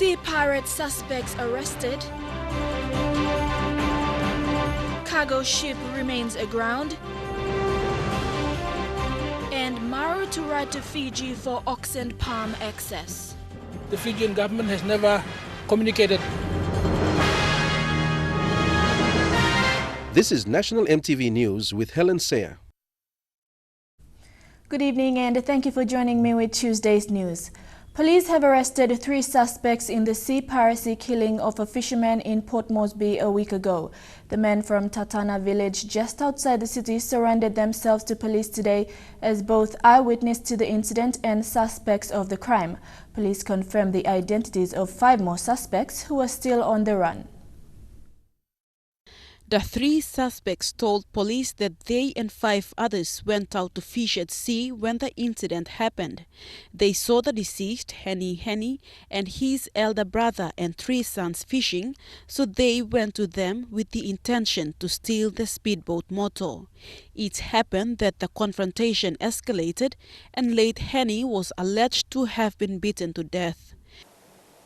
Sea pirate suspects arrested. Cargo ship remains aground. And Maru to ride to Fiji for ox and palm access. The Fijian government has never communicated. This is National EMTV News with Helen Sayer. Good evening and thank you for joining me with Tuesday's news. Police have arrested 3 suspects in the sea piracy killing of a fisherman in Port Moresby a week ago. The men from Tatana village just outside the city surrendered themselves to police today as both eyewitness to the incident and suspects of the crime. Police confirmed the identities of 5 more suspects who are still on the run. The 3 suspects told police that they and 5 others went out to fish at sea when the incident happened. They saw the deceased, Henny, and his elder brother and 3 sons fishing, so they went to them with the intention to steal the speedboat motor. It happened that the confrontation escalated and late Henny was alleged to have been beaten to death.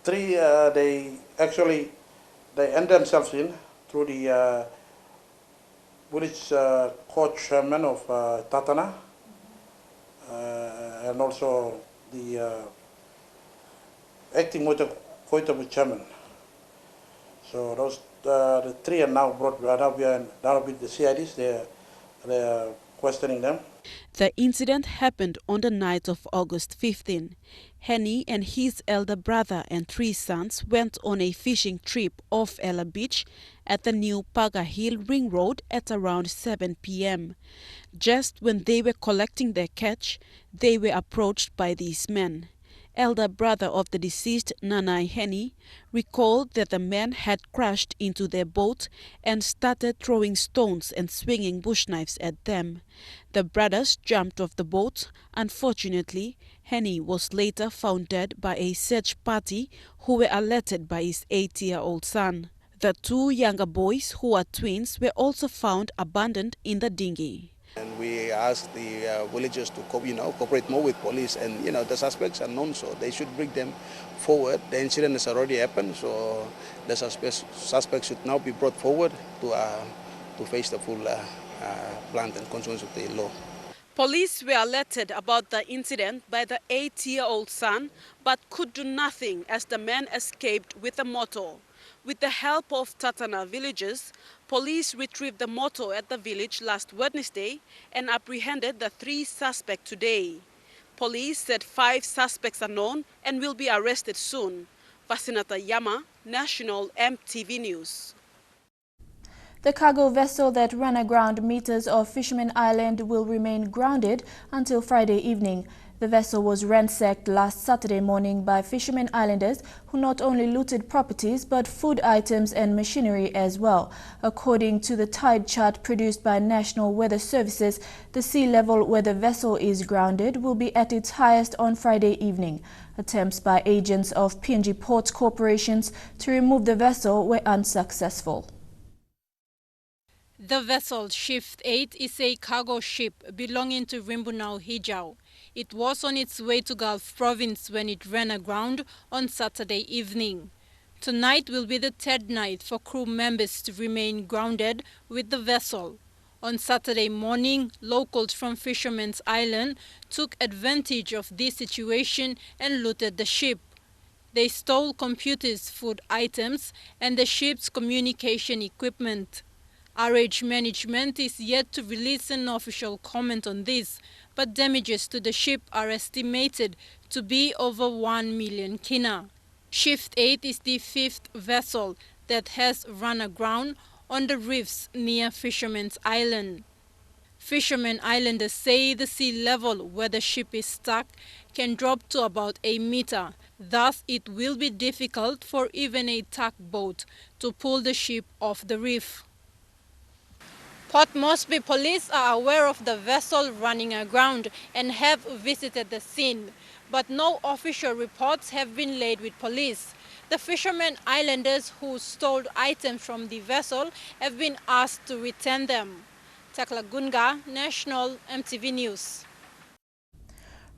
3, they end themselves in through the village court chairman of Tatana and also the acting Koitabu chairman. So those the 3 are now brought now with the CIDs. They are questioning them. The incident happened on the night of August 15. Henny and his elder brother and 3 sons went on a fishing trip off Ella Beach at the new Paga Hill Ring Road at around 7 p.m. Just when they were collecting their catch, they were approached by these men. Elder brother of the deceased, Nanai Henny, recalled that the men had crashed into their boat and started throwing stones and swinging bush knives at them. The brothers jumped off the boat. Unfortunately, Henny was later found dead by a search party who were alerted by his 8-year-old son. The 2 younger boys, who are twins, were also found abandoned in the dinghy. And we asked the villagers to cooperate more with police, and the suspects are known, so they should bring them forward. The incident has already happened, so the suspects should now be brought forward to face the full plant and consequence of the law. Police were alerted about the incident by the 8-year-old son, but could do nothing as the man escaped with a motor. With the help of Tatana villagers, police retrieved the motor at the village last Wednesday and apprehended the 3 suspects today. Police said 5 suspects are known and will be arrested soon. Vasinata Yama, National EMTV News. The cargo vessel that ran aground meters off Fisherman Island will remain grounded until Friday evening. The vessel was ransacked last Saturday morning by Fisherman Islanders who not only looted properties but food items and machinery as well. According to the tide chart produced by National Weather Services, the sea level where the vessel is grounded will be at its highest on Friday evening. Attempts by agents of PNG Ports Corporations to remove the vessel were unsuccessful. The vessel Shift 8 is a cargo ship belonging to Rimbunau Hijau. It was on its way to Gulf Province when it ran aground on Saturday evening. Tonight will be the 3rd night for crew members to remain grounded with the vessel. On Saturday morning, locals from Fisherman's Island took advantage of this situation and looted the ship. They stole computers, food items, and the ship's communication equipment. RH management is yet to release an official comment on this, but damages to the ship are estimated to be over 1 million kina. Shift 8 is the 5th vessel that has run aground on the reefs near Fisherman's Island. Fisherman Islanders say the sea level where the ship is stuck can drop to about a meter. Thus, it will be difficult for even a tugboat to pull the ship off the reef. Port Moresby police are aware of the vessel running aground and have visited the scene, but no official reports have been laid with police. The Fisherman Islanders who stole items from the vessel have been asked to return them. Takla Gunga, National EMTV News.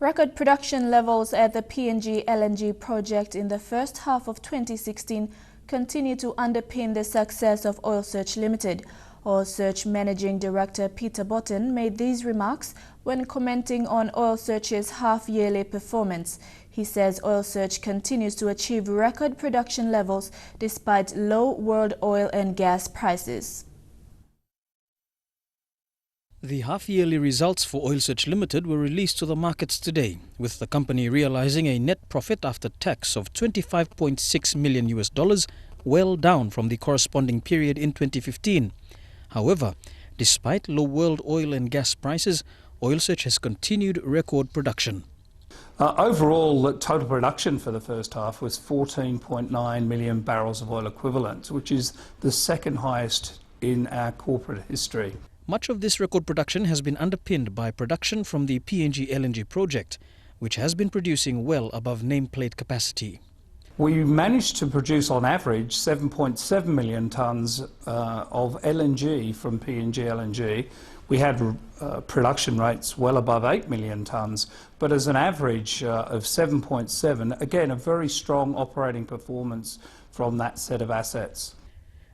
Record production levels at the PNG LNG project in the first half of 2016 continue to underpin the success of Oil Search Limited. Oil Search Managing Director Peter Botten made these remarks when commenting on Oil Search's half-yearly performance. He says Oil Search continues to achieve record production levels despite low world oil and gas prices. The half-yearly results for Oil Search Limited were released to the markets today, with the company realizing a net profit after tax of $25.6 million, well down from the corresponding period in 2015. However, despite low world oil and gas prices, Oil Search has continued record production. Overall, the total production for the first half was 14.9 million barrels of oil equivalent, which is the second highest in our corporate history. Much of this record production has been underpinned by production from the PNG LNG project, which has been producing well above nameplate capacity. We managed to produce on average 7.7 million tonnes of LNG from PNG LNG. We had production rates well above 8 million tonnes, but as an average of 7.7, again a very strong operating performance from that set of assets.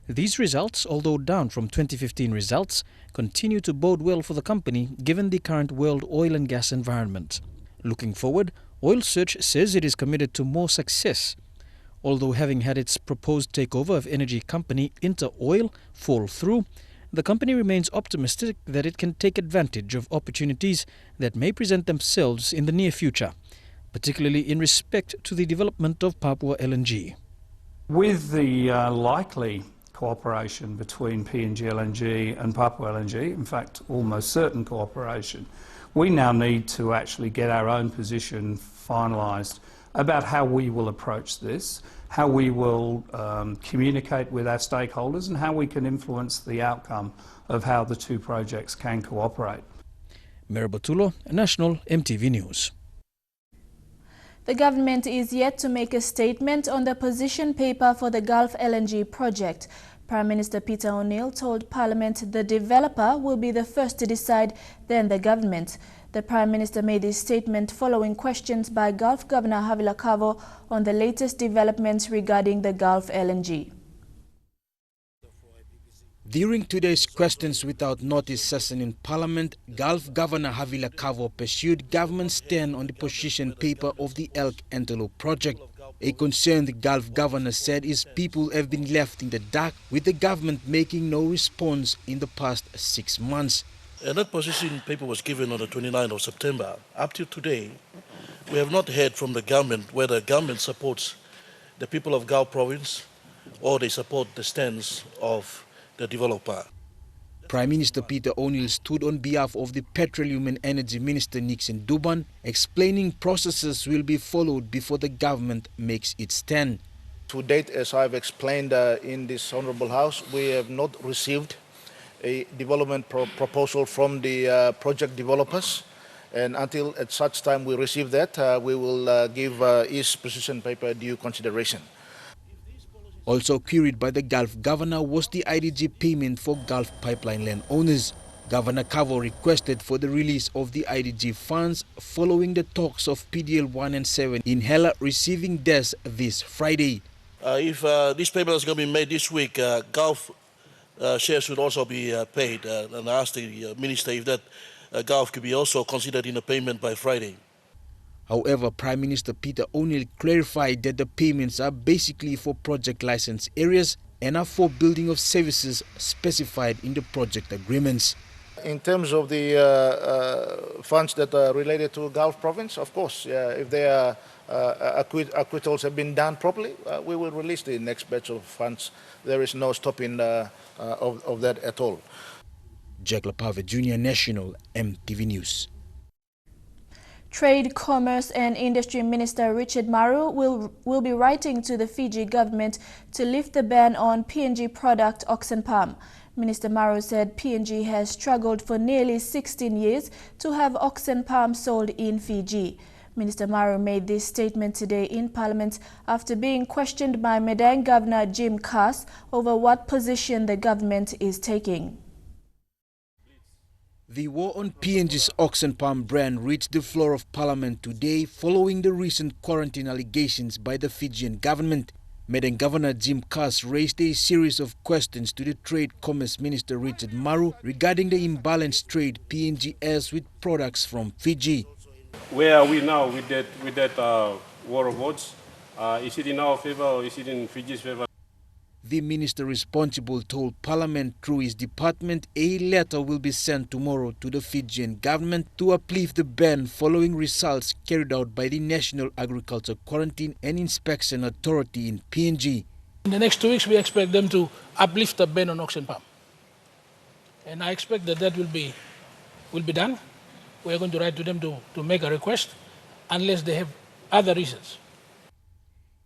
These results, although down from 2015 results, continue to bode well for the company given the current world oil and gas environment. Looking forward, Oil Search says it is committed to more success. Although having had its proposed takeover of energy company InterOil fall through, the company remains optimistic that it can take advantage of opportunities that may present themselves in the near future, particularly in respect to the development of Papua LNG. With the likely cooperation between PNG LNG and Papua LNG, in fact almost certain cooperation, we now need to actually get our own position finalised about how we will approach this, how we will communicate with our stakeholders and how we can influence the outcome of how the two projects can cooperate. Merabatulo, National EMTV News. The government is yet to make a statement on the position paper for the Gulf LNG project. Prime Minister Peter O'Neill told Parliament the developer will be the first to decide, then the government. The Prime Minister made this statement following questions by Gulf Governor Havila Kavo on the latest developments regarding the Gulf LNG. During today's questions without notice session in Parliament, Gulf Governor Havila Kavo pursued government's stand on the position paper of the Elk Antelope project. A concern the Gulf Governor said is people have been left in the dark, with the government making no response in the past 6 months. That position paper was given on the 29th of September. Up to today, we have not heard from the government whether the government supports the people of Gulf province or they support the stance of the developer. Prime Minister Peter O'Neill stood on behalf of the Petroleum and Energy Minister Nixon Duban, explaining processes will be followed before the government makes its stand. To date, as I've explained in this Honourable House, we have not received a development proposal from the project developers, and until at such time we receive that, we will give his position paper due consideration. Also queried by the Gulf Governor was the IDG payment for Gulf pipeline land owners. Governor Kavo requested for the release of the IDG funds following the talks of PDL 1 and 7 in Hela receiving theirs this Friday. If this payment is going to be made this week, Gulf shares should also be paid, and I asked the Minister if that Gulf could be also considered in a payment by Friday. However, Prime Minister Peter O'Neill clarified that the payments are basically for project license areas and are for building of services specified in the project agreements. In terms of the funds that are related to Gulf province, of course, if their acquittals have been done properly, we will release the next batch of funds. There is no stopping of that at all. Jack Lapave Jr., National EMTV News. Trade, Commerce and Industry Minister Richard Maru will be writing to the Fiji government to lift the ban on PNG product oxen palm. Minister Maru said PNG has struggled for nearly 16 years to have oxen palm sold in Fiji. Minister Maru made this statement today in Parliament after being questioned by Madang Governor Jim Cass over what position the government is taking. The war on PNG's oxen palm brand reached the floor of Parliament today following the recent quarantine allegations by the Fijian government. Madam Governor Jim Cass raised a series of questions to the Trade Commerce Minister Richard Maru regarding the imbalanced trade PNG has with products from Fiji. Where are we now with that war of words? Is it in our favor or is it in Fiji's favor? The minister responsible told Parliament through his department a letter will be sent tomorrow to the Fijian government to uplift the ban following results carried out by the National Agriculture Quarantine and Inspection Authority in PNG. In the next 2 weeks, we expect them to uplift the ban on oxen palm. And I expect that will be done. We are going to write to them to make a request unless they have other reasons.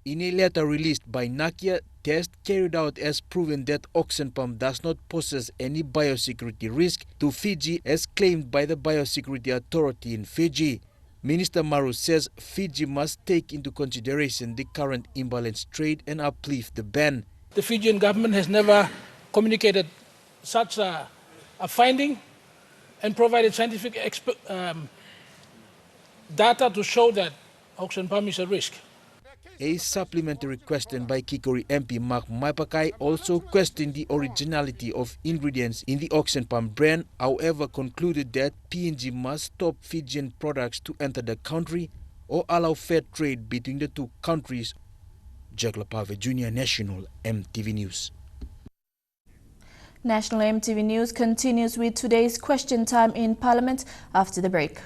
In a letter released by Nakia, tests carried out has proven that oxen palm does not possess any biosecurity risk to Fiji as claimed by the Biosecurity Authority in Fiji. Minister Maru says Fiji must take into consideration the current imbalanced trade and uplift the ban. The Fijian government has never communicated such a finding and provided scientific data to show that oxen palm is a risk. A supplementary question by Kikori MP Mark Maipakai also questioned the originality of ingredients in the oxen palm brand, however concluded that PNG must stop Fijian products to enter the country or allow fair trade between the two countries. Jack Lapave Jr., National EMTV News. National EMTV News continues with today's question time in Parliament after the break.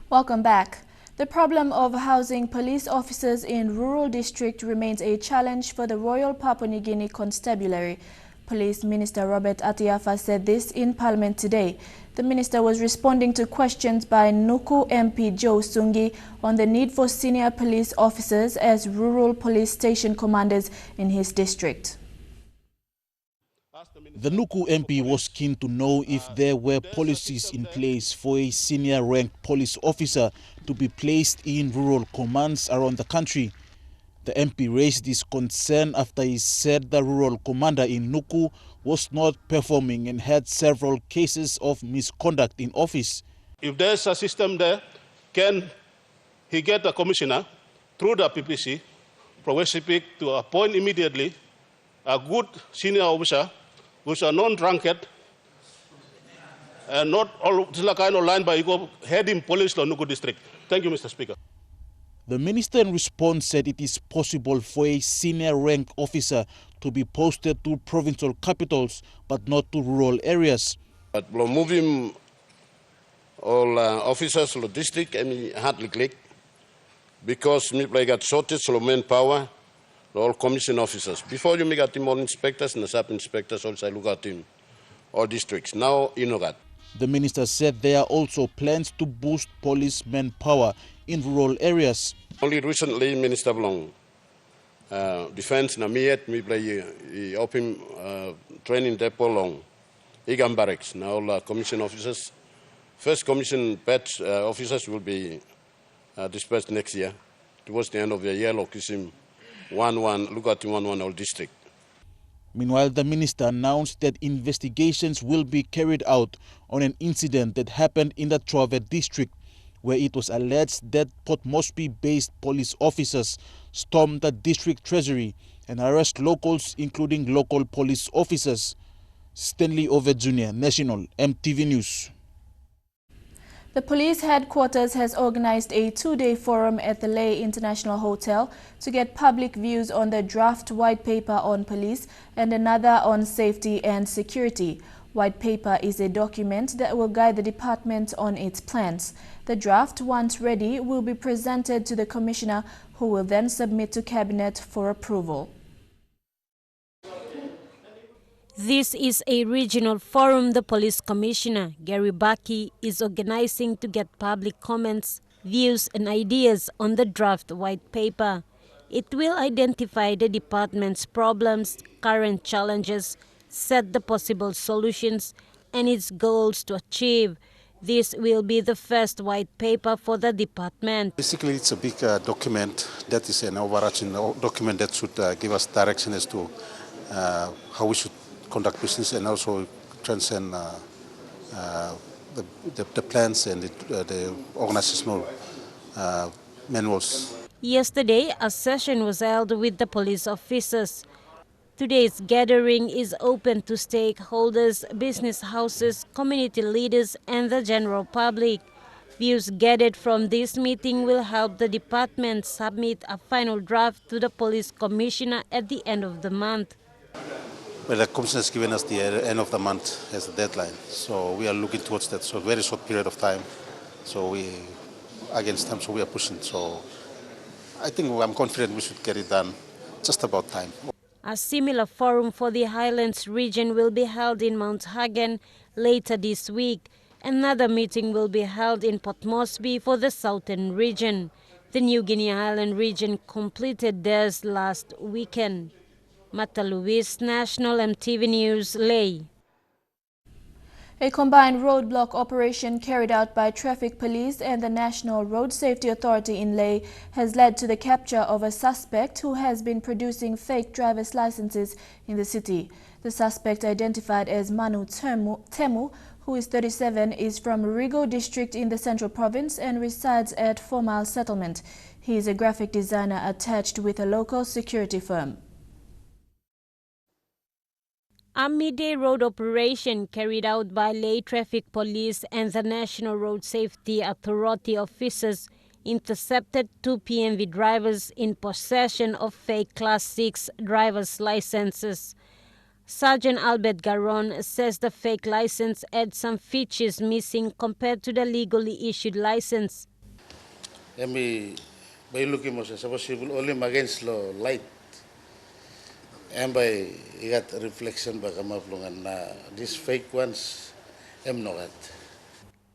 Welcome back. The problem of housing police officers in rural district remains a challenge for the Royal Papua New Guinea Constabulary. Police Minister Robert Atiafa said this in Parliament today. The minister was responding to questions by Nuku MP Joe Sungi on the need for senior police officers as rural police station commanders in his district. The Nuku MP was keen to know if there were policies in place for a senior-ranked police officer to be placed in rural commands around the country. The MP raised this concern after he said the rural commander in Nuku was not performing and had several cases of misconduct in office. If there's a system there, can he get a commissioner through the PPC, progressively to appoint immediately a good senior officer who's a non-drunkard and not all kind of line by ego heading police to Nuku district. Thank you, Mr. Speaker. The minister in response said it is possible for a senior rank officer to be posted to provincial capitals but not to rural areas. But moving all officers to the district and hardly click because we got shortage of manpower. All commission officers. Before you make a team all inspectors and the sub-inspectors also look at team, all districts. Now, you know that. The minister said there are also plans to boost police manpower in rural areas. Only recently, Minister Blong, Defense Namiet, me play open training depot long, Igam Barracks. Now, commission officers, first commission batch officers will be dispatched next year, towards the end of the year, Lokisim. 1-1, look at 1-1 all district. Meanwhile, the minister announced that investigations will be carried out on an incident that happened in the Trove district, where it was alleged that Port Moresby-based police officers stormed the district treasury and arrest locals, including local police officers. Stanley Ove Jr., National EMTV News. The police headquarters has organized a two-day forum at the Leh International Hotel to get public views on the draft white paper on police and another on safety and security. White paper is a document that will guide the department on its plans. The draft, once ready, will be presented to the commissioner, who will then submit to cabinet for approval. This is a regional forum the police commissioner, Gary Baki, is organizing to get public comments, views and ideas on the draft white paper. It will identify the department's problems, current challenges, set the possible solutions and its goals to achieve. This will be the first white paper for the department. Basically, it's a big document that is an overarching document that should give us direction as to how we should conduct business and also transcend the plans and the organizational manuals. Yesterday, a session was held with the police officers. Today's gathering is open to stakeholders, business houses, community leaders, and the general public. Views gathered from this meeting will help the department submit a final draft to the police commissioner at the end of the month. Well, the commissioner has given us the end of the month as a deadline, so we are looking towards that. So a very short period of time. So we are pushing. So I think I'm confident we should get it done just about time. A similar forum for the Highlands region will be held in Mount Hagen later this week. Another meeting will be held in Port Moresby for the southern region. The New Guinea Island region completed theirs last weekend. Mata Luis, National EMTV News, Ley. A combined roadblock operation carried out by traffic police and the National Road Safety Authority in Ley has led to the capture of a suspect who has been producing fake driver's licenses in the city. The suspect, identified as Manu Temu, who is 37, is from Rigo district in the Central Province and resides at 4 Mile Settlement. He is a graphic designer attached with a local security firm. A midday road operation carried out by Ley Traffic Police and the National Road Safety Authority officers intercepted 2 PMV drivers in possession of fake Class 6 driver's licenses. Sergeant Albert Garon says the fake license had some features missing compared to the legally issued license. By looking most possible only against light. And by got reflection by and these fake ones am not.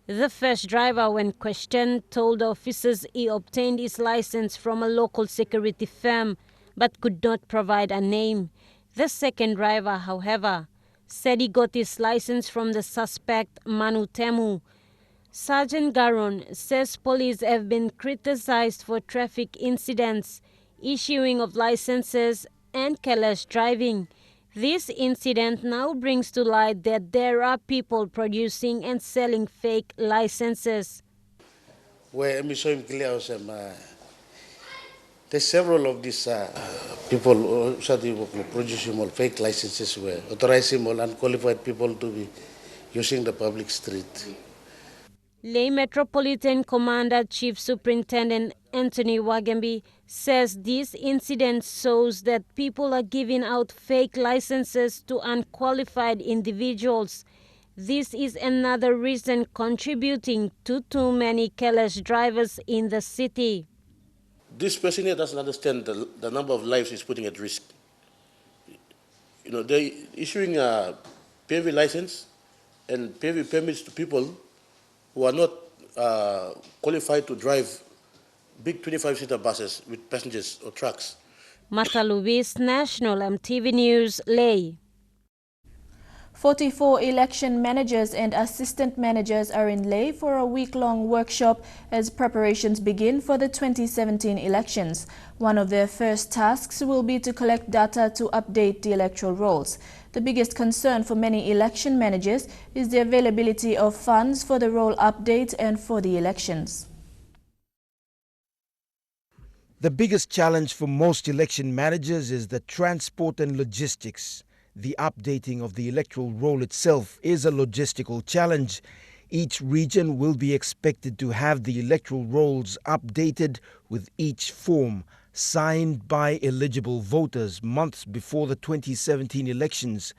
The first driver, when questioned, told the officers he obtained his license from a local security firm but could not provide a name. The second driver, however, said he got his license from the suspect Manu Temu. Sergeant Garon says police have been criticized for traffic incidents, issuing of licenses, and careless driving. This incident now brings to light that there are people producing and selling fake licenses. Where I'm showing clear there's several of these people who producing fake licenses were authorizing all unqualified people to be using the public street. Ley Metropolitan Commander Chief Superintendent Anthony Wagembi says this incident shows that people are giving out fake licenses to unqualified individuals. This is another reason contributing to too many careless drivers in the city. This person here doesn't understand the number of lives he's putting at risk. You know, they're issuing a PV license and PV permits to people who are not qualified to drive big 25-seater buses with passengers or trucks. Mata Luis, National EMTV News, Ley. 44 election managers and assistant managers are in Ley for a week-long workshop as preparations begin for the 2017 elections. One of their first tasks will be to collect data to update the electoral rolls. The biggest concern for many election managers is the availability of funds for the roll update and for the elections. The biggest challenge for most election managers is the transport and logistics. The updating of the electoral roll itself is a logistical challenge. Each region will be expected to have the electoral rolls updated with each form signed by eligible voters months before the 2017 elections.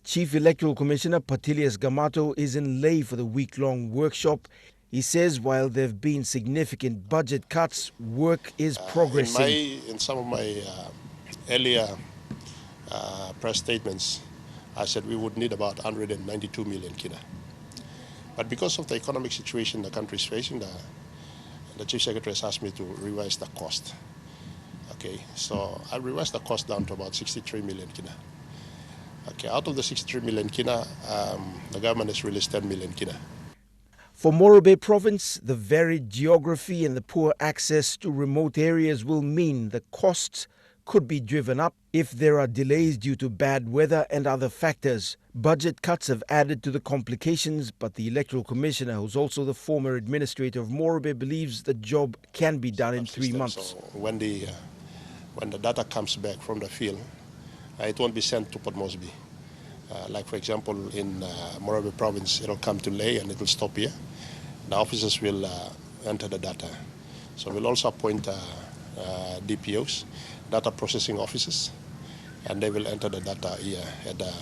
Chief Electoral Commissioner Patilius Gamato is in Ley for the week-long workshop. He says while there have been significant budget cuts, work is progressing. In some of my earlier press statements, I said we would need about 192 million kina. But because of the economic situation the country is facing, the Chief Secretary has asked me to revise the cost. Okay, so I revised the cost down to about 63 million kina. Okay, out of the 63 million kina, the government has released 10 million kina. For Maru province, the varied geography and the poor access to remote areas will mean the costs could be driven up if there are delays due to bad weather and other factors. Budget cuts have added to the complications, but the Electoral Commissioner, who's also the former administrator of Maru, believes the job can be done in 3 months. So when the data comes back from the field, it won't be sent to Port Moresby. Like for example, in Maru province, it'll come to Ley and it will stop here. The officers will enter the data. So we'll also appoint DPOs, data processing officers, and they will enter the data here at the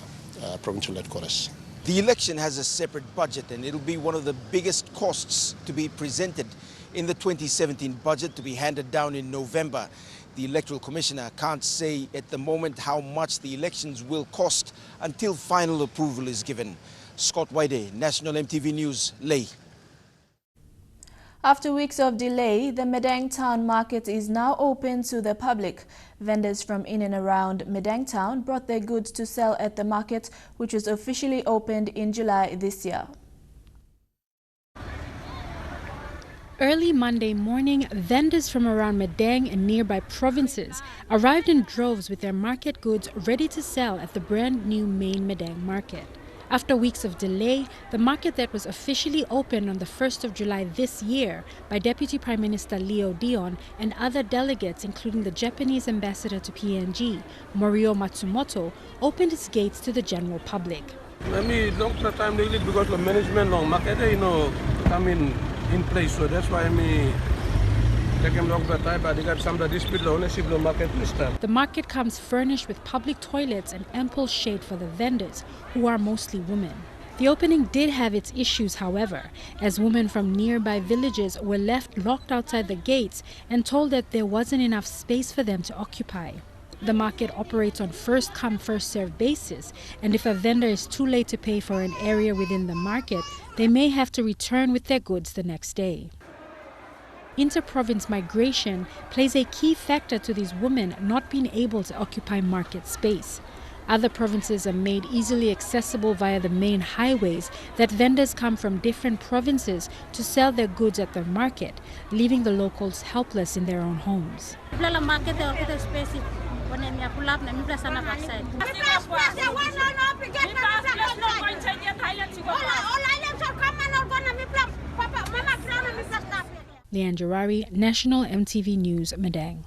provincial headquarters. The election has a separate budget, and it'll be one of the biggest costs to be presented in the 2017 budget to be handed down in November. The Electoral Commissioner can't say at the moment how much the elections will cost until final approval is given. Scott Waide, National EMTV News, Ley. After weeks of delay, the Madang Town Market is now open to the public. Vendors from in and around Madang Town brought their goods to sell at the market, which was officially opened in July this year. Early Monday morning, vendors from around Madang and nearby provinces arrived in droves with their market goods ready to sell at the brand new main Madang market. After weeks of delay, the market that was officially opened on the 1st of July this year by Deputy Prime Minister Leo Dion and other delegates, including the Japanese ambassador to PNG, Morio Matsumoto, opened its gates to the general public. Long time because the management long market, come in place, so that's why the market comes furnished with public toilets and ample shade for the vendors, who are mostly women. The opening did have its issues, however, as women from nearby villages were left locked outside the gates and told that there wasn't enough space for them to occupy. The market operates on first-come, first-served basis, and if a vendor is too late to pay for an area within the market, they may have to return with their goods the next day. Inter-province migration plays a key factor to these women not being able to occupy market space. Other provinces are made easily accessible via the main highways that vendors come from different provinces to sell their goods at the market, leaving the locals helpless in their own homes. Leanne National EMTV News, Madang.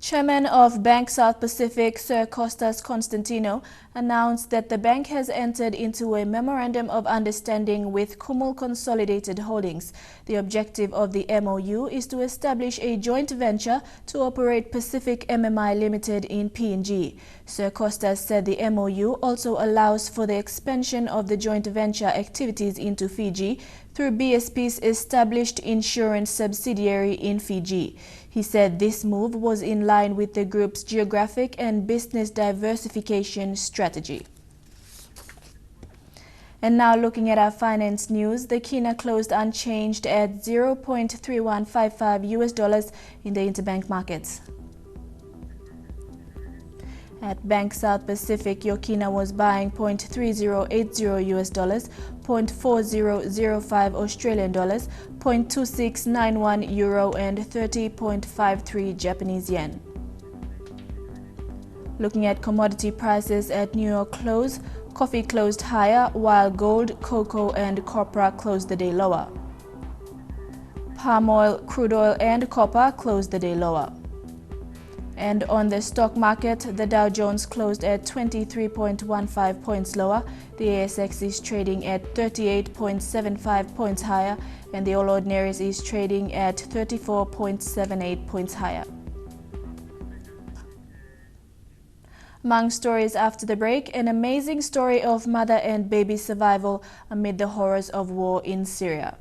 Chairman of Bank South Pacific, Sir Costas Constantino, announced that the bank has entered into a memorandum of understanding with Kumul Consolidated Holdings. The objective of the MOU is to establish a joint venture to operate Pacific MMI Limited in PNG. Sir Costas said the MOU also allows for the expansion of the joint venture activities into Fiji through BSP's established insurance subsidiary in Fiji. He said this move was in line with the group's geographic and business diversification strategy. And now looking at our finance news, the Kina closed unchanged at $0.3155 in the interbank markets. At Bank South Pacific, your Kina was buying $0.3080, $0.4005 Australian dollars, $0.2691 euro, and 30.53 Japanese yen. Looking at commodity prices at New York close, coffee closed higher while gold, cocoa, and copra closed the day lower. Palm oil, crude oil, and copper closed the day lower. And on the stock market, the Dow Jones closed at 23.15 points lower, the ASX is trading at 38.75 points higher, and the All Ordinaries is trading at 34.78 points higher. Among stories after the break, an amazing story of mother and baby survival amid the horrors of war in Syria.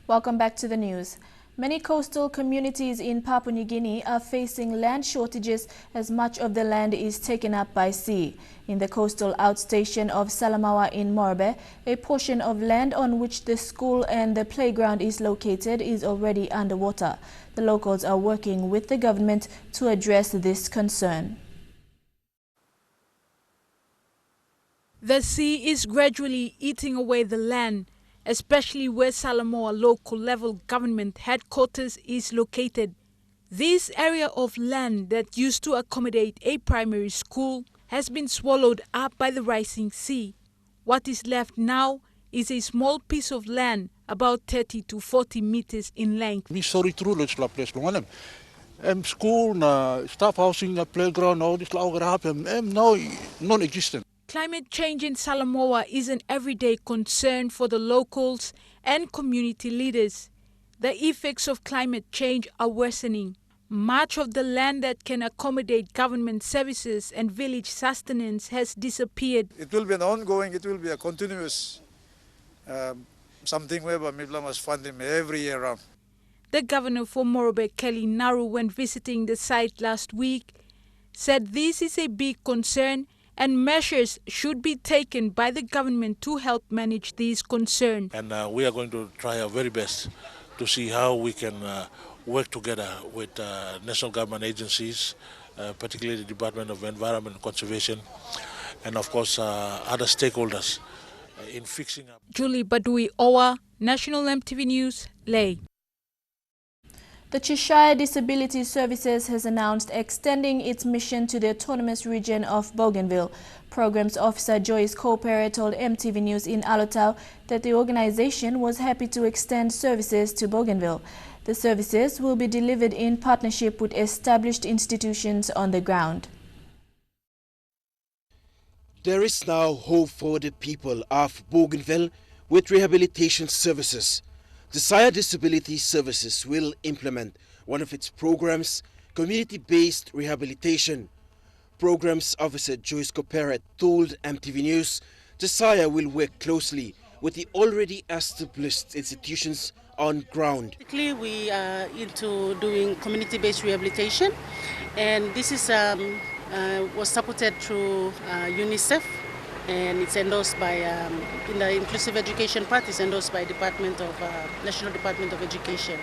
Welcome back to the news. Many coastal communities in Papua New Guinea are facing land shortages as much of the land is taken up by sea. In the coastal outstation of Salamaua in Morbe, a portion of land on which the school and the playground is located is already underwater. The locals are working with the government to address this concern. The sea is gradually eating away the land, especially where Samoa local level government headquarters is located. This area of land that used to accommodate a primary school has been swallowed up by the rising sea. What is left now is a small piece of land about 30 to 40 meters in length. School, staff housing, playground, all this now non-existent. Climate change in Samoa is an everyday concern for the locals and community leaders. The effects of climate change are worsening. Much of the land that can accommodate government services and village sustenance has disappeared. It will be an ongoing, it will be a continuous something where Mibla must fund them every year round. The governor for Maru, Kelly Naru, when visiting the site last week, said this is a big concern and measures should be taken by the government to help manage these concerns. And we are going to try our very best to see how we can work together with national government agencies, particularly the Department of Environment and Conservation, and of course other stakeholders in fixing up. Julie Badui Owa, National EMTV News, Ley. The Cheshire Disability Services has announced extending its mission to the autonomous region of Bougainville. Programs Officer Joyce Copera told EMTV News in Alotau that the organization was happy to extend services to Bougainville. The services will be delivered in partnership with established institutions on the ground. There is now hope for the people of Bougainville with rehabilitation services. The Cheshire Disability Services will implement one of its programs, community-based rehabilitation. Programs Officer Joyce Copera told EMTV News the Cheshire will work closely with the already established institutions on ground. Basically, we are into doing community-based rehabilitation, and this is was supported through UNICEF. And it's endorsed by, in the inclusive education part, it's endorsed by National Department of Education.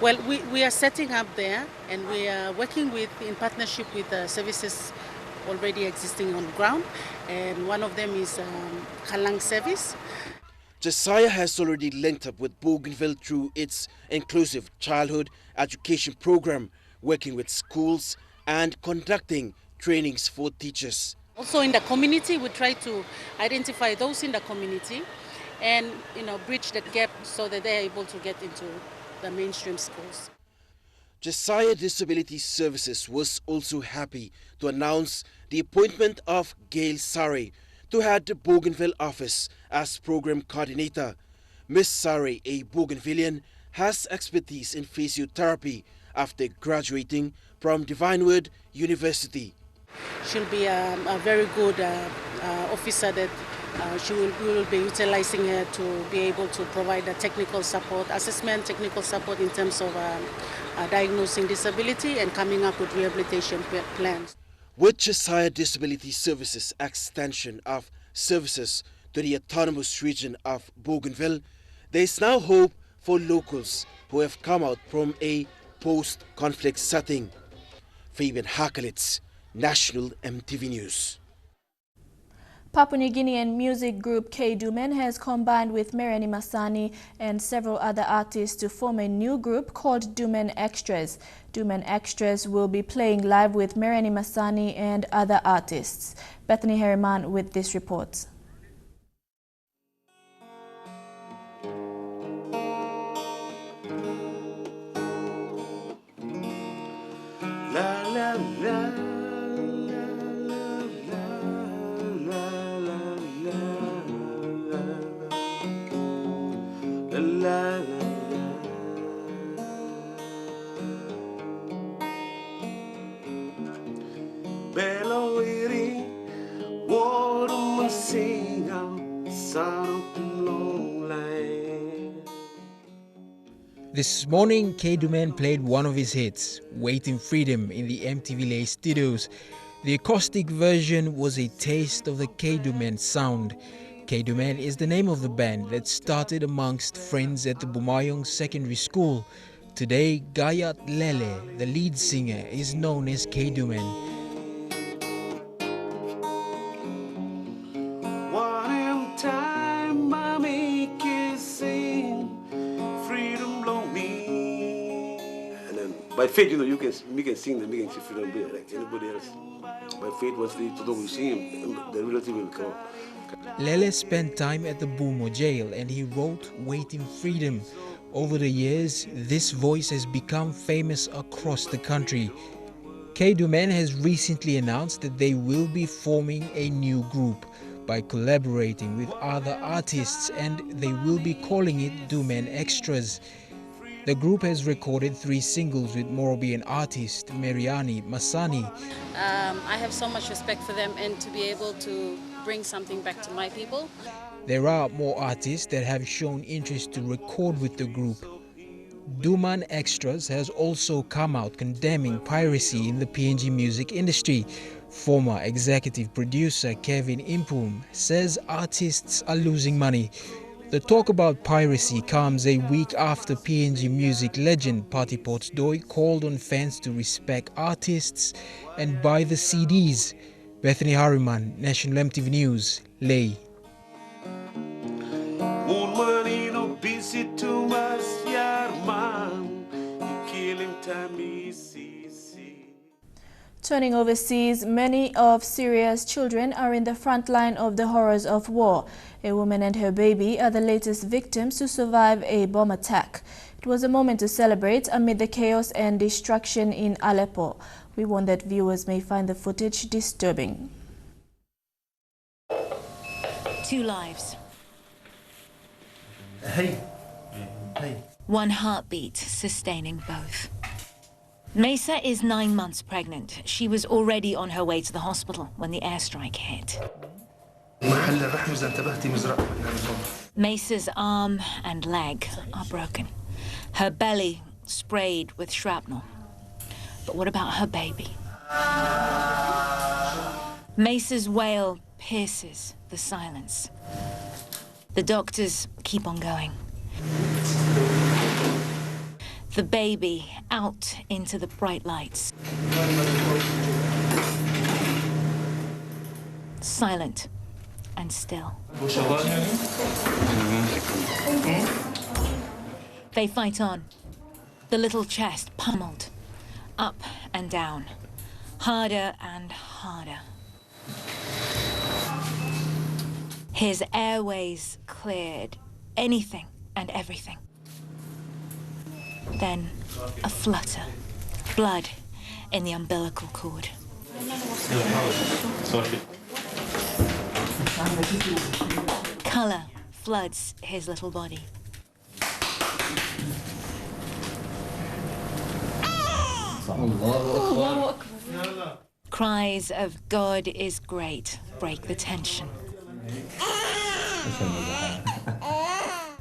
Well, we are setting up there, and we are working in partnership with services already existing on ground, and one of them is Kalang Service. Cheshire has already linked up with Bougainville through its inclusive childhood education program, working with schools and conducting trainings for teachers. Also in the community, we try to identify those in the community and bridge that gap so that they're able to get into the mainstream schools. Cheshire Disability Services was also happy to announce the appointment of Gail Sari to head the Bougainville office as program coordinator. Ms. Sari, a Bougainvillian, has expertise in physiotherapy after graduating from Divinewood University. She'll be a very good officer that we will be utilizing her to be able to provide the technical support, technical support in terms of diagnosing disability and coming up with rehabilitation plans. With Cheshire Disability Services extension of services to the autonomous region of Bougainville, there is now hope for locals who have come out from a post-conflict setting. Fabian Hakelitz, National EMTV News. Papua New Guinean music group K Dumen has combined with Mereni Masani and several other artists to form a new group called Dumen Extras. Dumen Extras will be playing live with Mereni Masani and other artists. Bethany Harriman with this report. La, la, la. This morning, K Dumen played one of his hits, Waiting Freedom, in the EMTV Lay studios. The acoustic version was a taste of the K Dumen sound. K Dumen is the name of the band that started amongst friends at the Bumayong Secondary School. Today, Gayat Lele, the lead singer, is known as K Dumen. Faith, you know, you can sing the music if you don't be like anybody else. But Faith wants to talk with him, the relative will come. Lele spent time at the Bumo jail and he wrote Waiting Freedom. Over the years, this voice has become famous across the country. K-Dumen has recently announced that they will be forming a new group by collaborating with other artists, and they will be calling it Dumen Extras. The group has recorded 3 singles with Morobian artist Mariani Masani. I have so much respect for them, and to be able to bring something back to my people. There are more artists that have shown interest to record with the group. Duman Extras has also come out condemning piracy in the PNG music industry. Former executive producer Kevin Impum says artists are losing money. The talk about piracy comes a week after PNG music legend Patti Pottsdoy called on fans to respect artists and buy the CDs. Bethany Harriman, National EMTV News, Ley. Turning overseas, many of Syria's children are in the front line of the horrors of war. A woman and her baby are the latest victims to survive a bomb attack. It was a moment to celebrate amid the chaos and destruction in Aleppo. We warn that viewers may find the footage disturbing. 2 lives. Hey. 1 heartbeat sustaining both. Mesa is 9 months pregnant. She was already on her way to the hospital when the airstrike hit. Mesa's arm and leg are broken. Her belly sprayed with shrapnel. But what about her baby? Mesa's wail pierces the silence. The doctors keep on going. The baby out into the bright lights. Silent and still. They fight on. The little chest pummeled, up and down, harder and harder. His airways cleared, anything and everything. Then a flutter, blood in the umbilical cord. Color floods his little body. Cries of God is great break the tension.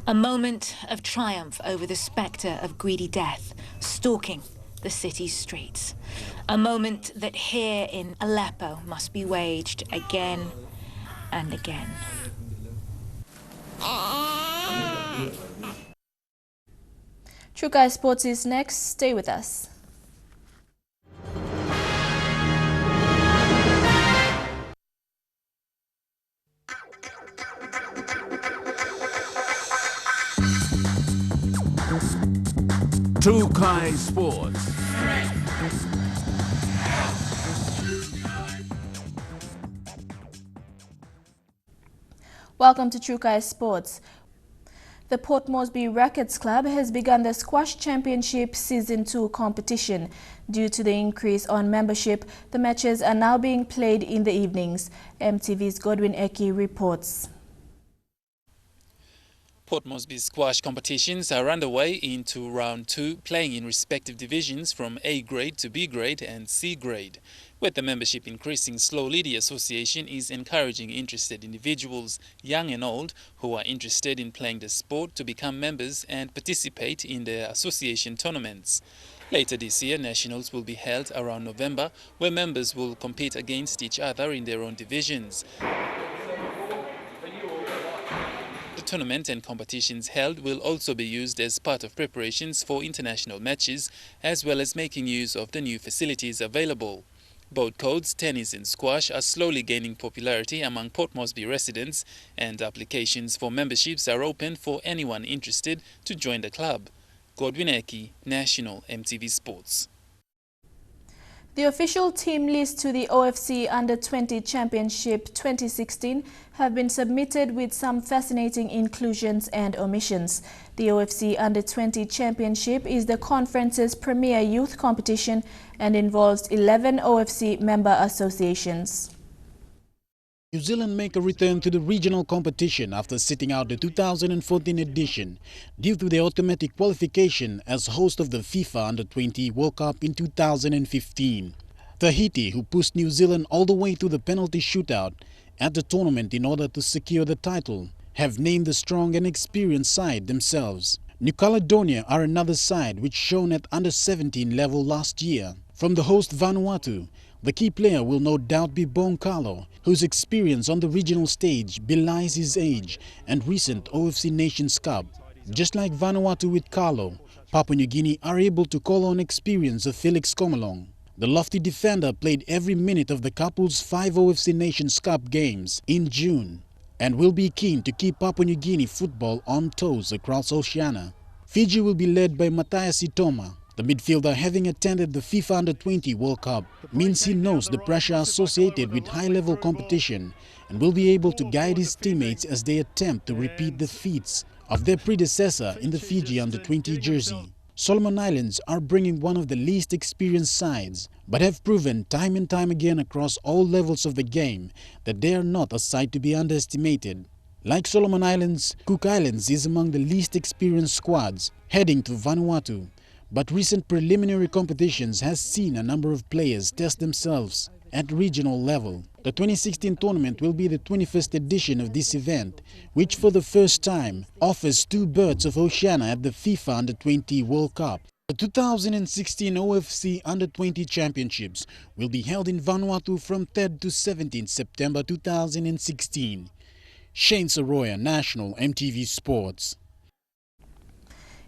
A moment of triumph over the spectre of greedy death stalking the city's streets. A moment that here in Aleppo must be waged again and again. True Guy Sports is next. Stay with us. True Guy Sports. Welcome to True Guy Sports. The Port Moresby Rackets Club has begun the Squash Championship Season 2 competition. Due to the increase on membership, the matches are now being played in the evenings. MTV's Godwin Eki reports. Port Moresby squash competitions are underway into round 2, playing in respective divisions from A grade to B grade and C grade. With the membership increasing slowly, the association is encouraging interested individuals, young and old, who are interested in playing the sport to become members and participate in the association tournaments. Later this year, nationals will be held around November, where members will compete against each other in their own divisions. The tournament and competitions held will also be used as part of preparations for international matches, as well as making use of the new facilities available. Both codes, tennis and squash, are slowly gaining popularity among Port Moresby residents, and applications for memberships are open for anyone interested to join the club. Godwin Eki, National EMTV Sports. The official team lists to the OFC Under-20 Championship 2016 have been submitted with some fascinating inclusions and omissions. The OFC Under-20 Championship is the conference's premier youth competition and involves 11 OFC member associations. New Zealand make a return to the regional competition after sitting out the 2014 edition due to their automatic qualification as host of the FIFA Under-20 World Cup in 2015. Tahiti, who pushed New Zealand all the way to the penalty shootout at the tournament in order to secure the title, have named the strong and experienced side themselves. New Caledonia are another side which shone at Under-17 level last year. From the host Vanuatu, the key player will no doubt be Boncalo, whose experience on the regional stage belies his age and recent OFC Nations Cup. Just like Vanuatu with Carlo, Papua New Guinea are able to call on experience of Felix Comelong. The lofty defender played every minute of the couple's 5 OFC Nations Cup games in June and will be keen to keep Papua New Guinea football on toes across Oceania. Fiji will be led by Matthias Itoma. The midfielder, having attended the FIFA Under-20 World Cup, means he knows the pressure associated with high-level competition and will be able to guide his teammates as they attempt to repeat the feats of their predecessor in the Fiji Under-20 jersey. Solomon Islands are bringing one of the least experienced sides, but have proven time and time again across all levels of the game that they are not a side to be underestimated. Like Solomon Islands, Cook Islands is among the least experienced squads, heading to Vanuatu. But recent preliminary competitions has seen a number of players test themselves at regional level. The 2016 tournament will be the 21st edition of this event, which for the first time offers 2 berths of Oceania at the FIFA Under-20 World Cup. The 2016 OFC Under-20 Championships will be held in Vanuatu from 3rd to 17th September 2016. Shane Soroya, National EMTV Sports.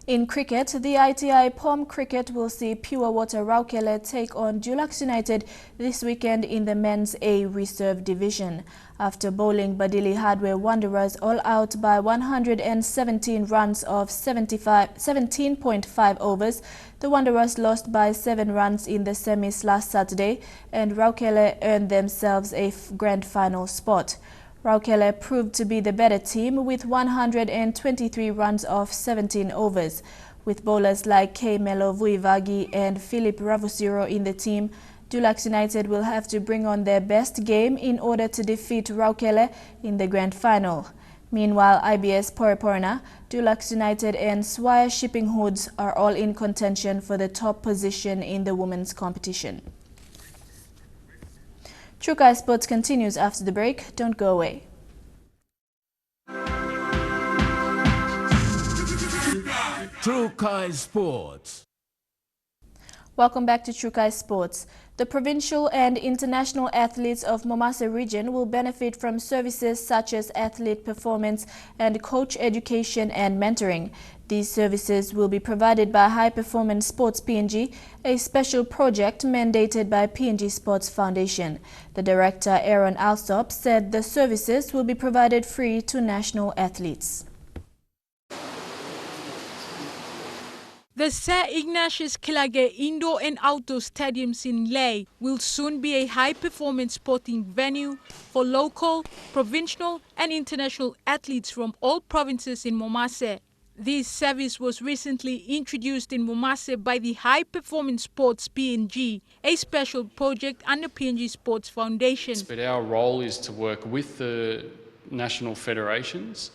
In cricket, the ITI POM Cricket will see Pure Water Raukele take on Dulux United this weekend in the Men's A Reserve Division. After bowling Badili Hardware Wanderers all out by 117 runs of 17.5 overs, the Wanderers lost by 7 runs in the semis last Saturday, and Raukele earned themselves a grand final spot. Raukele proved to be the better team with 123 runs of 17 overs. With bowlers like K. Melo Vuivagi and Philip Ravusiro in the team, Dulux United will have to bring on their best game in order to defeat Raukele in the grand final. Meanwhile, IBS Poriporna, Dulux United and Swire Shipping Hoods are all in contention for the top position in the women's competition. Trukai Sports continues after the break. Don't go away. Trukai Sports. Welcome back to Trukai Sports. The provincial and international athletes of Momase region will benefit from services such as athlete performance and coach education and mentoring. These services will be provided by High Performance Sports PNG, a special project mandated by PNG Sports Foundation. The director, Aaron Alsop, said the services will be provided free to national athletes. The Sir Ignatius Kilage Indoor and Outdoor Stadiums in Lae will soon be a high-performance sporting venue for local, provincial and international athletes from all provinces in Momase. This service was recently introduced in Momase by the High Performance Sports PNG, a special project under PNG Sports Foundation. But our role is to work with the national federations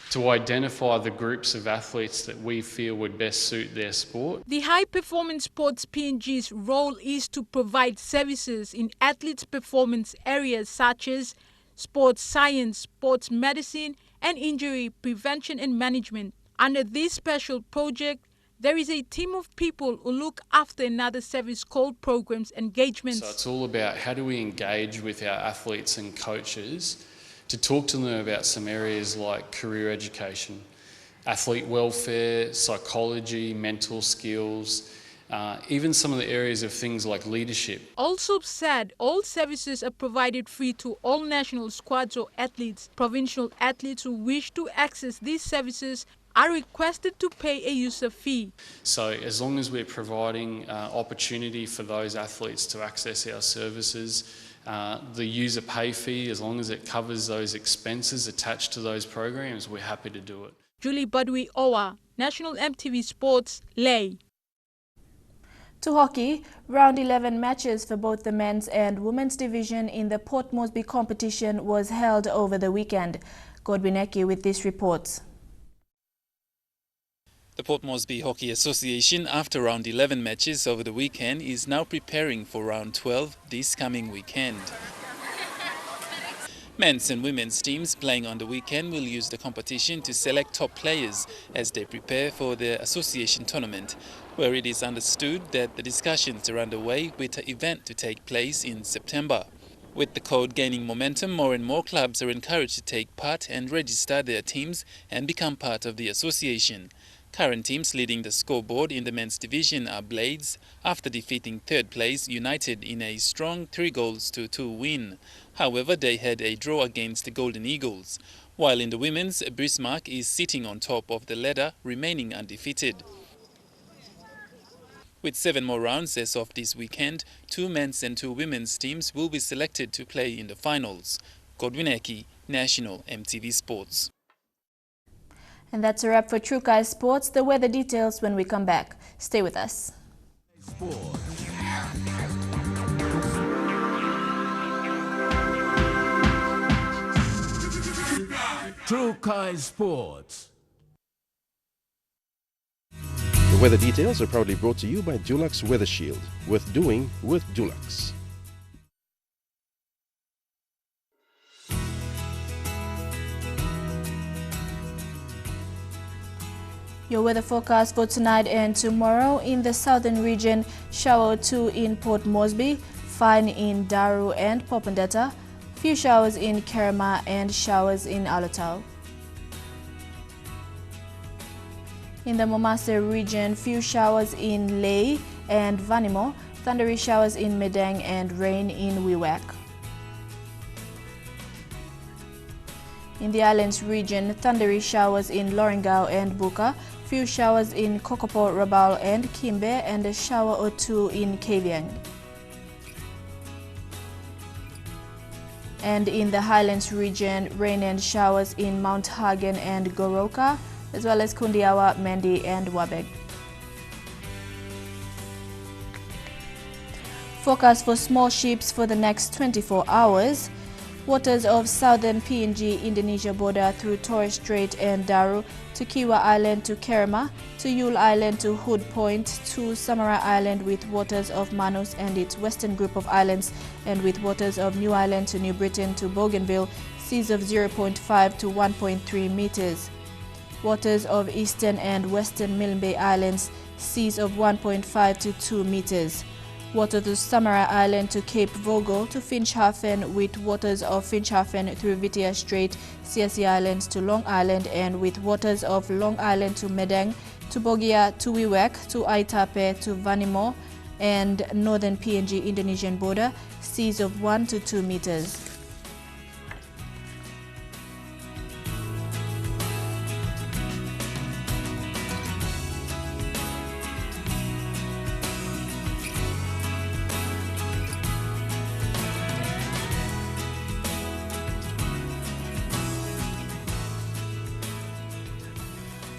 to identify the groups of athletes that we feel would best suit their sport. The High Performance Sports PNG's role is to provide services in athletes' performance areas such as sports science, sports medicine, and injury prevention and management. Under this special project, there is a team of people who look after another service called Programs Engagements. So it's all about how do we engage with our athletes and coaches to talk to them about some areas like career education, athlete welfare, psychology, mental skills, even some of the areas of things like leadership. Also said, all services are provided free to all national squads or athletes. Provincial athletes who wish to access these services are requested to pay a user fee. So as long as we're providing opportunity for those athletes to access our services, the user pay fee, as long as it covers those expenses attached to those programs, we're happy to do it. Julie Badwi Owa, National EMTV Sports, Ley. To hockey, round 11 matches for both the men's and women's division in the Port Moresby competition was held over the weekend. Godwin Eki with this report. The Port Moresby Hockey Association, after round 11 matches over the weekend, is now preparing for round 12 this coming weekend. Men's and women's teams playing on the weekend will use the competition to select top players as they prepare for the association tournament, where it is understood that the discussions are underway with the event to take place in September. With the code gaining momentum, more and more clubs are encouraged to take part and register their teams and become part of the association. Current teams leading the scoreboard in the men's division are Blades, after defeating third place United in a strong 3-2 win. However, they had a draw against the Golden Eagles. While in the women's, Bismarck is sitting on top of the ladder, remaining undefeated. With 7 more rounds as of this weekend, 2 men's and 2 women's teams will be selected to play in the finals. Godwin Eki, National EMTV Sports. And that's a wrap for True Kai Sports. The weather details when we come back. Stay with us. True Kai Sports. The weather details are proudly brought to you by Dulux Weather Shield. Worth doing with Dulux. Your weather forecast for tonight and tomorrow: in the southern region, shower 2 in Port Moresby, fine in Daru and Popondetta, few showers in Kerema and showers in Alatau. In the Momase region, few showers in Ley and Vanimo, thundery showers in Medang and rain in Wewak. In the Islands region, thundery showers in Lorengau and Buka, few showers in Kokopo, Rabaul and Kimbe, and a shower or 2 in Kavieng. And in the Highlands region, rain and showers in Mount Hagen and Goroka, as well as Kundiawa, Mendi and Wabeg. Forecast for small ships for the next 24 hours. Waters of southern PNG Indonesia border through Torres Strait and Daru, to Kiwa Island to Kerema, to Yule Island to Hood Point, to Samara Island with waters of Manus and its western group of islands, and with waters of New Island to New Britain to Bougainville, seas of 0.5 to 1.3 meters. Waters of eastern and western Milne Bay Islands, seas of 1.5 to 2 meters. Water to Samara Island to Cape Vogel to Finschhafen, with waters of Finschhafen through Vitia Strait, CSE Islands to Long Island, and with waters of Long Island to Medang, to Bogia, to Wewak, to Aitape, to Vanimo, and northern PNG Indonesian border, seas of 1 to 2 meters.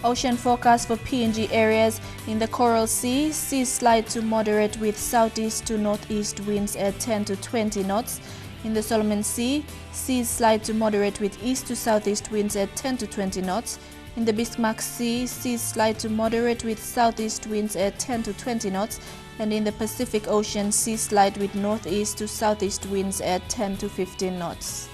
Ocean forecast for PNG areas: in the Coral Sea, seas slight to moderate with southeast to northeast winds at 10 to 20 knots. In the Solomon Sea, seas slight to moderate with east to southeast winds at 10 to 20 knots. In the Bismarck Sea, seas slight to moderate with southeast winds at 10 to 20 knots. And in the Pacific Ocean, seas slight with northeast to southeast winds at 10 to 15 knots.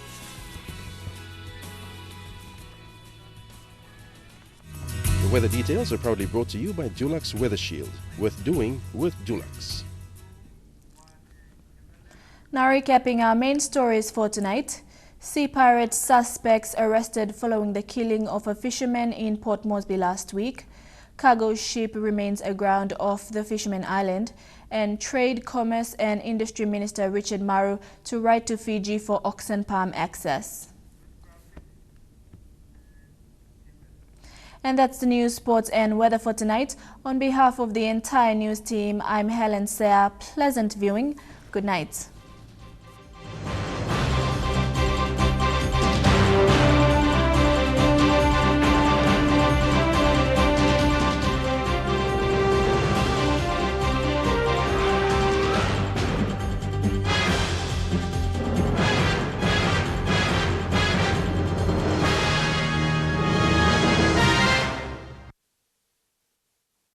The weather details are proudly brought to you by Dulux Weather Shield. Worth doing with Dulux. Now recapping our main stories for tonight. Sea pirate suspects arrested following the killing of a fisherman in Port Moresby last week. Cargo ship remains aground off the Fisherman Island. And Trade, Commerce and Industry Minister Richard Maru to write to Fiji for oxen palm access. And that's the news, sports and weather for tonight. On behalf of the entire news team, I'm Helen Seah. Pleasant viewing. Good night.